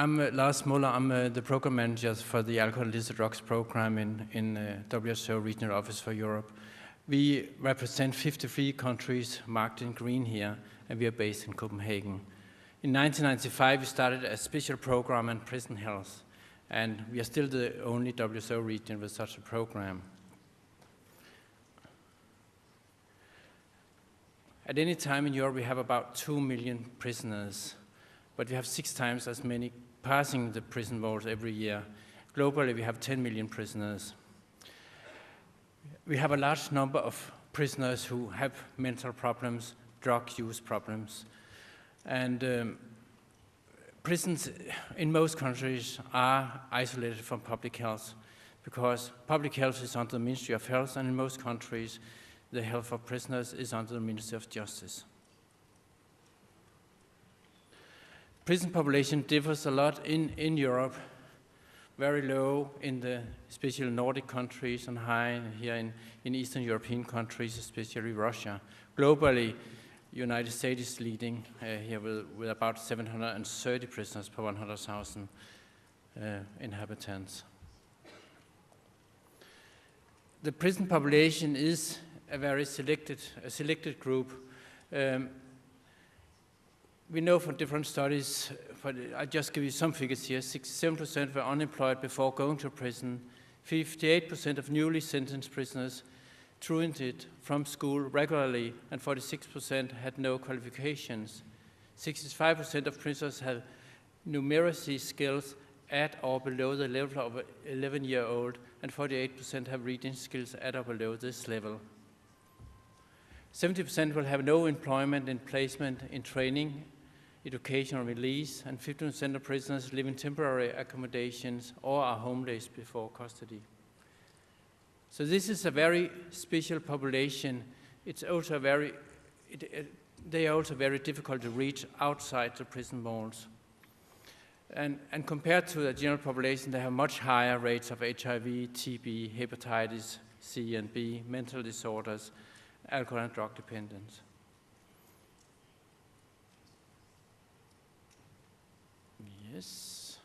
I'm Lars Møller. I'm the program manager for the Alcohol and Illicit Drugs program in WHO Regional Office for Europe. We represent 53 countries marked in green here, and we are based in Copenhagen. In 1995, we started a special program on prison health, and we are still the only WHO region with such a program. At any time in Europe, we have about 2 million prisoners, but we have 6 times as many passing the prison walls every year. Globally, we have 10 million prisoners. We have a large number of prisoners who have mental problems, drug use problems. And prisons in most countries are isolated from public health because public health is under the Ministry of Health, and in most countries, the health of prisoners is under the Ministry of Justice. Prison population differs a lot in Europe, very low in the especially Nordic countries and high here in Eastern European countries, especially Russia. Globally, United States is leading here with about 730 prisoners per 100,000 inhabitants. The prison population is a very selected group. We know from different studies, I just give you some figures here, 67% were unemployed before going to prison, 58% of newly sentenced prisoners truanted from school regularly, and 46% had no qualifications. 65% of prisoners have numeracy skills at or below the level of an 11-year-old, and 48% have reading skills at or below this level. 70% will have no employment in placement in training, education or release, and 15% of prisoners live in temporary accommodations or are homeless before custody. So this is a very special population. It's also they are also very difficult to reach outside the prison walls. And compared to the general population, they have much higher rates of HIV, TB, hepatitis C and B, mental disorders, alcohol and drug dependence. Yes.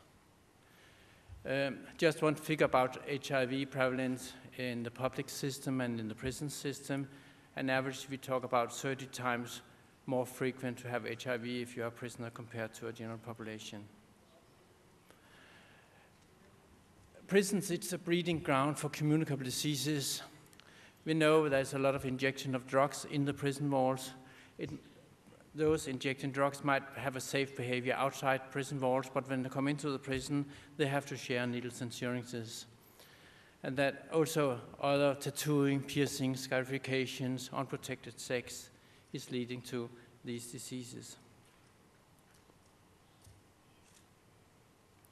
Just one figure about HIV prevalence in the public system and in the prison system. On average, we talk about 30 times more frequent to have HIV if you are a prisoner compared to a general population. Prisons, it's a breeding ground for communicable diseases. We know there's a lot of injection of drugs in the prison walls. Those injecting drugs might have a safe behavior outside prison walls, but when they come into the prison, they have to share needles and syringes. And that also other tattooing, piercings, scarifications, unprotected sex is leading to these diseases.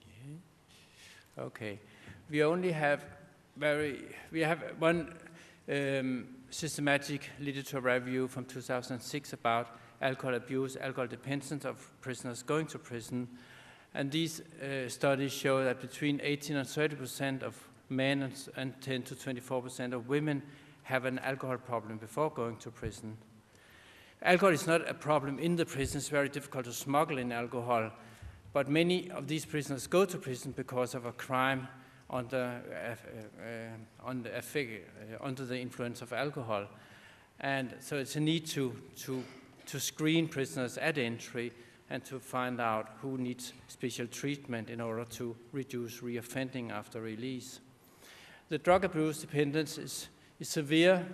Yeah. Okay. We have one systematic literature review from 2006 about alcohol abuse, alcohol dependence of prisoners going to prison. And these studies show that between 18 and 30% of men and 10 to 24% of women have an alcohol problem before going to prison. Alcohol is not a problem in the prison. It's very difficult to smuggle in alcohol. But many of these prisoners go to prison because of a crime under the influence of alcohol. And so it's a need to screen prisoners at entry and to find out who needs special treatment in order to reduce reoffending after release. The drug abuse dependence is severe,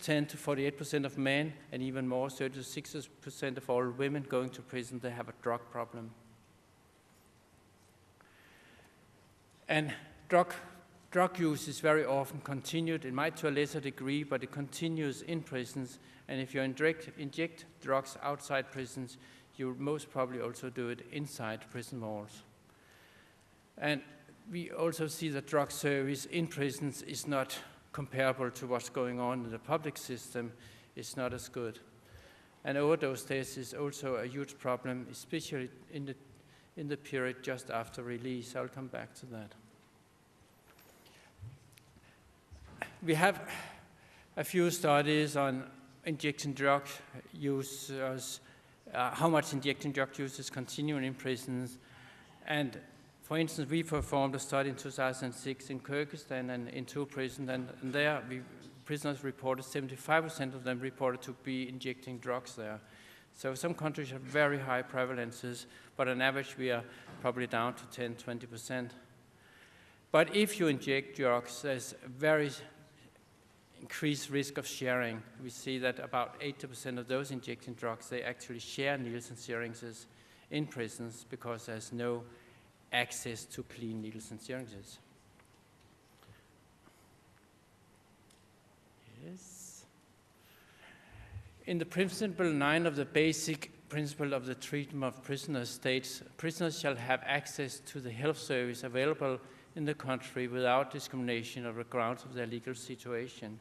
10 to 48% of men, and even more, 30 to 60% of all women going to prison, they have a drug problem. And drug use is very often continued. It might to a lesser degree, but it continues in prisons. And if you inject drugs outside prisons, you most probably also do it inside prison walls. And we also see that drug service in prisons is not comparable to what's going on in the public system. It's not as good. And overdose deaths is also a huge problem, especially in the period just after release. I'll come back to that. We have a few studies on injection drug use, how much injection drug use is continuing in prisons. And For instance, we performed a study in 2006 in Kyrgyzstan and in 2 prisons, and there prisoners reported, 75% of them reported to be injecting drugs there. So some countries have very high prevalences, but on average we are probably down to 10–20%. But if you inject drugs, there's a very increased risk of sharing. We see that about 80% of those injecting drugs, they actually share needles and syringes in prisons because there's no access to clean needles and syringes. Yes. In the Principle 9 of the Basic Principle of the Treatment of Prisoners states, prisoners shall have access to the health service available in the country without discrimination on the grounds of their legal situation.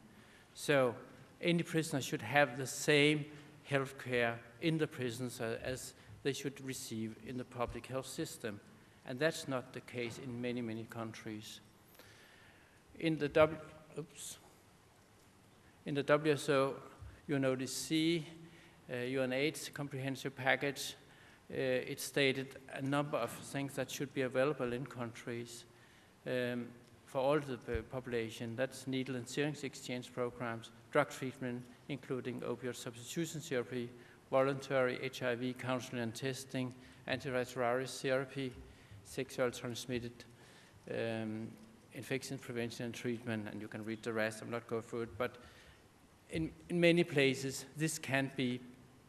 So any prisoner should have the same health care in the prisons as they should receive in the public health system. And that's not the case in many, many countries. In the WHO, UNODC, UNAIDS comprehensive package, it stated a number of things that should be available in countries for all the population. That's needle and syringe exchange programs, drug treatment, including opioid substitution therapy, voluntary HIV counseling and testing, antiretroviral therapy, sexually transmitted infection prevention and treatment, and you can read the rest. I'm not going through it, but in many places, this can be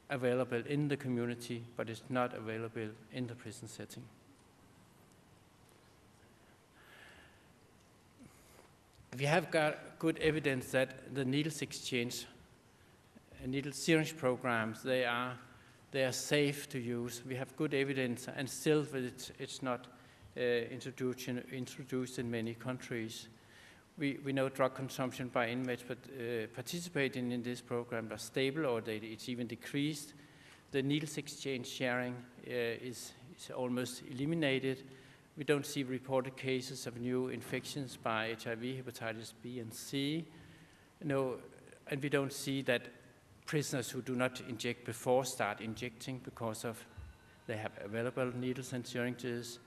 available in the community, but it's not available in the prison setting. We have got good evidence that the needles exchange, needle syringe programs, they are safe to use. We have good evidence, and still it's not introduced in many countries. We know drug consumption by inmates participating in this program are stable, or it's even decreased. The needles exchange sharing is almost eliminated. We don't see reported cases of new infections by HIV, hepatitis B and C. No, and we don't see that prisoners who do not inject before start injecting because of they have available needles and syringes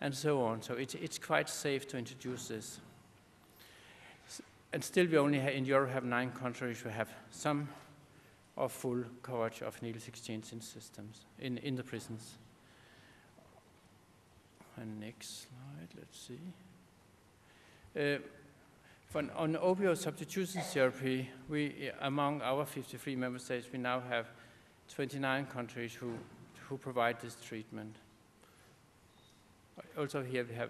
and so on. So it's quite safe to introduce this. And still we only in Europe have 9 countries who have some or full coverage of needles exchange in systems, in the prisons. And next slide, let's see. On opioid substitution therapy, among our 53 member states, we now have 29 countries who provide this treatment. Also here we have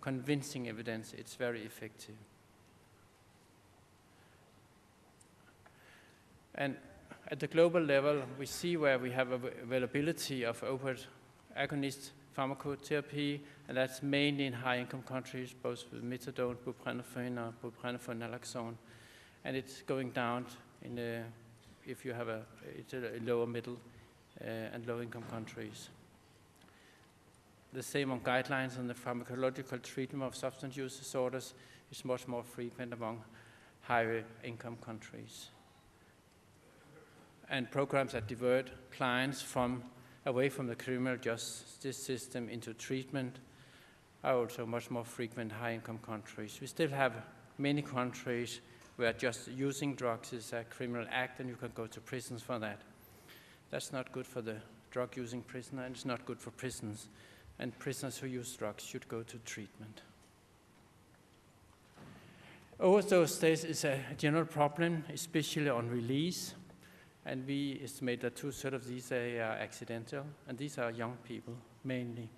convincing evidence it's very effective. And at the global level, we see where we have availability of opioid agonist pharmacotherapy, and that's mainly in high-income countries, both with methadone, buprenorphine, or buprenorphine naloxone, and it's going down if you have it's a lower middle and low-income countries. The same on guidelines on the pharmacological treatment of substance use disorders is much more frequent among higher-income countries. And programs that divert clients away from the criminal justice system into treatment are also much more frequent in high-income countries. We still have many countries where just using drugs is a criminal act and you can go to prisons for that. That's not good for the drug-using prisoner, and it's not good for prisons. And prisoners who use drugs should go to treatment. Overdose is a general problem, especially on release. And we estimate that 2/3 of these are accidental, and these are young people mainly.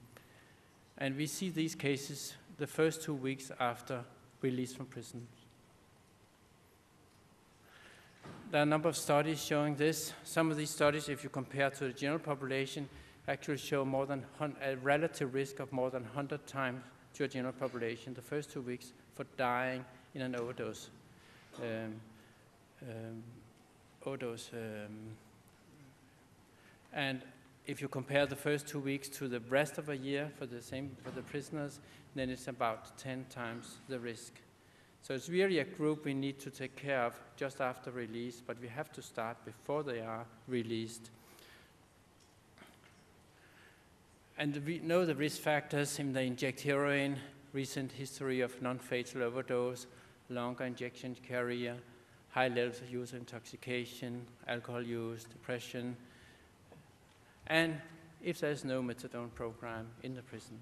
And we see these cases the first 2 weeks after release from prison. There are a number of studies showing this. Some of these studies, if you compare to the general population, actually show a relative risk of more than 100 times to a general population the first 2 weeks for dying in an overdose. And if you compare the first 2 weeks to the rest of a year for the prisoners, then it's about 10 times the risk. So it's really a group we need to take care of just after release, but we have to start before they are released. And we know the risk factors in the inject heroin, recent history of non-fatal overdose, longer injection career, high levels of user intoxication, alcohol use, depression, and if there's no methadone program in the prison.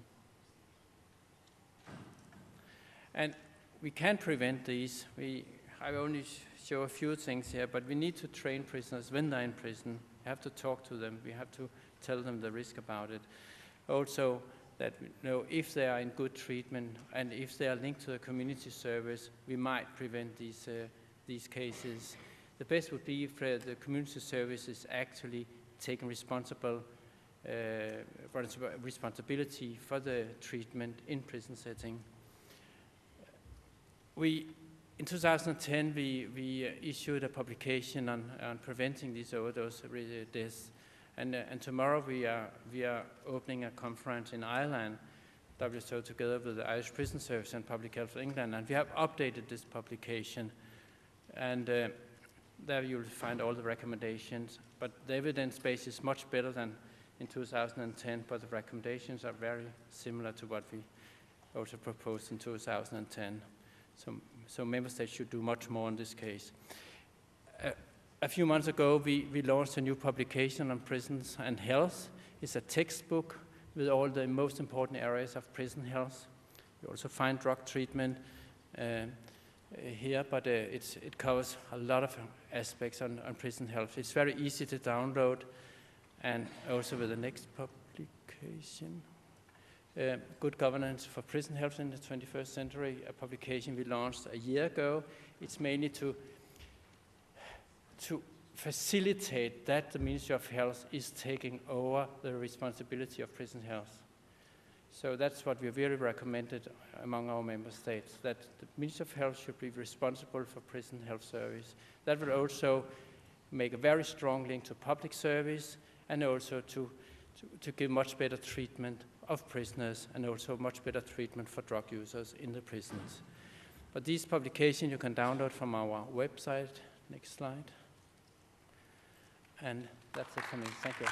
And we can prevent these. I only show a few things here, but we need to train prisoners when they're in prison. We have to talk to them. We have to tell them the risk about it. Also, that we know if they are in good treatment and if they are linked to the community service, we might prevent these cases. The best would be if the community service is actually taking responsibility for the treatment in prison setting. In 2010, we issued a publication on preventing these overdose deaths. And tomorrow we are opening a conference in Ireland, WSO together with the Irish Prison Service and Public Health England, and we have updated this publication. And there you will find all the recommendations. But the evidence base is much better than in 2010, but the recommendations are very similar to what we also proposed in 2010. So member states should do much more in this case. A few months ago, we launched a new publication on prisons and health. It's a textbook with all the most important areas of prison health. You also find drug treatment here, but it covers a lot of aspects on prison health. It's very easy to download, and also with the next publication, Good Governance for Prison Health in the 21st Century, a publication we launched a year ago. It's mainly to facilitate that the Ministry of Health is taking over the responsibility of prison health. So that's what we really recommended among our member states, that the Ministry of Health should be responsible for prison health service. That will also make a very strong link to public service and also to give much better treatment of prisoners and also much better treatment for drug users in the prisons. But these publications you can download from our website. Next slide. And that's it for me. Thank you.